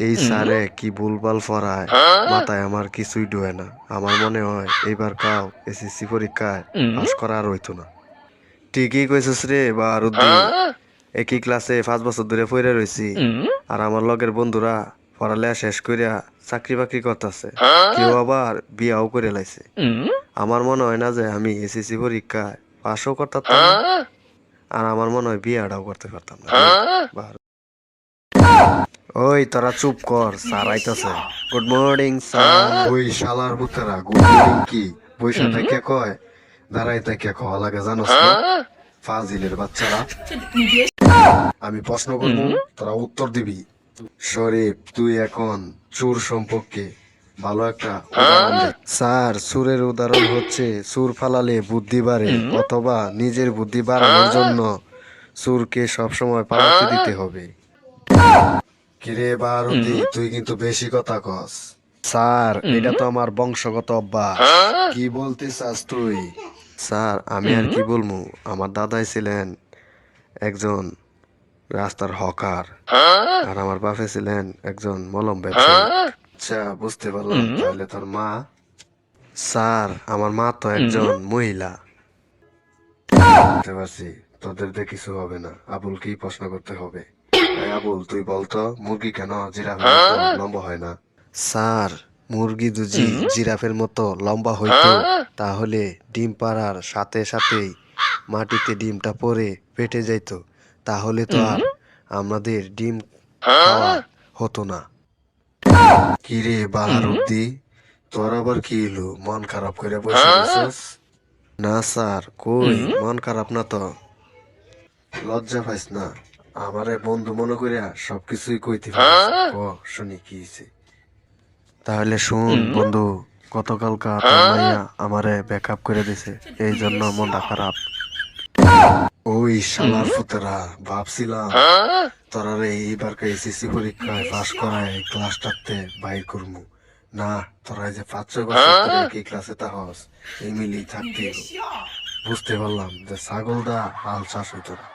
এই স্যারে কি ভুলভাল পড়ায়, মাথায় আমার কিছুই ঢোকে না। আমার মনে হয় এইবার কাও এসএসসি পরীক্ষায় পাস করা আর হইতো না। ঠিকই কইছিস রে বারুদ্দি। একই ক্লাসে 5 বছর ধরে পড়ে রইছি, আর আমার লগের বন্ধুরা পড়ালেখা শেষ কইরা চাকরি বাকরি করতেছে, কেউ আবার বিয়াও করে লাইছে। আমার মনে হয় না যে আমি এসএসসি পরীক্ষায় পাসও করতাম না, আর আমার মনে হয় বিয়াটাও করতে পারতাম না রে বারুদ। ওই তোরা চুপ কর, স্যার আইতাছে। Good morning sir. ওই শালার পুতারা গুড মর্নিং কি বৈশা থেকে কয়, দাঁড়াই থেকে খাওয়া লাগে জানোস না? ফাজিলের বাচ্চারা। আমি প্রশ্ন করবো, তোরা উত্তর দিবি। শরীফ, তুই এখন চোর সম্পর্কে ভালো একটা উদাহরণ দে। স্যার, চোরের উদাহরণ হচ্ছে চোর ফালালে বুদ্ধি বাড়ে, অথবা নিজের বুদ্ধি বাড়ানোর জন্য চোরকে সবসময় পালাতে দিতে হবে। কিরে বারুদি, তুই কিন্তু বেশি কথা কস। স্যার, এটা তো আমার বংশগত অভ্যাস। কি বলতে চাস তুই? স্যার, আমি আর কি বলবো, আমার দাদাই ছিলেন একজন রাস্তার হকার, আর আমার বাপে ছিলেন একজন মলম ব্যবসায়ী। আচ্ছা, বুঝতে পারলাম। তাহলে তোর মা? স্যার, আমার মা তো একজন মহিলা। বুঝতে পারছি, তোদের দিয়ে কিছু হবে না। আবুলকেই প্রশ্ন করতে হবে। এই আবুল, তুই বলতো মুরগি কেন জিরাফের মতো লম্বা হয় না? স্যার, মুরগি যদি জিরাফের মতো লম্বা হইতো, তাহলে ডিম পাড়ার সাথে সাথেই মাটিতে ডিমটা পড়ে ফেটে যাইতো, তাহলে তো আর আমাদের ডিম খাওয়া হতো না। কিরে বাহারুদ্দি, তোর আবার কি হলো? মন খারাপ করে বসে আছিস? না স্যার, কই মন খারাপ না তো। লজ্জা পাইস না, আমারে বন্ধু মনে করিয়া সবকিছুই কইতে পারিস। ক, শুনি কি হইছে। তাহলে শুন বন্ধু, গতকালকা তোর মাইয়া আমারে ব্যাকআপ করে দিছে, এই জন্য মনটা খারাপ। ওই শালার ফুতেরা, ভাবছিলাম তোরারে এইবার এসএসসি পরীক্ষায় পাস করায় এই ক্লাসটাতে বাইর করমু। না, তোরা যে 5-6 বছর ধরে একই ক্লাসে তাহস, এই মিলেই থাকতে হইলো। বুঝতে পারলাম যে ছাগলটা হাল চাষ হইতো না।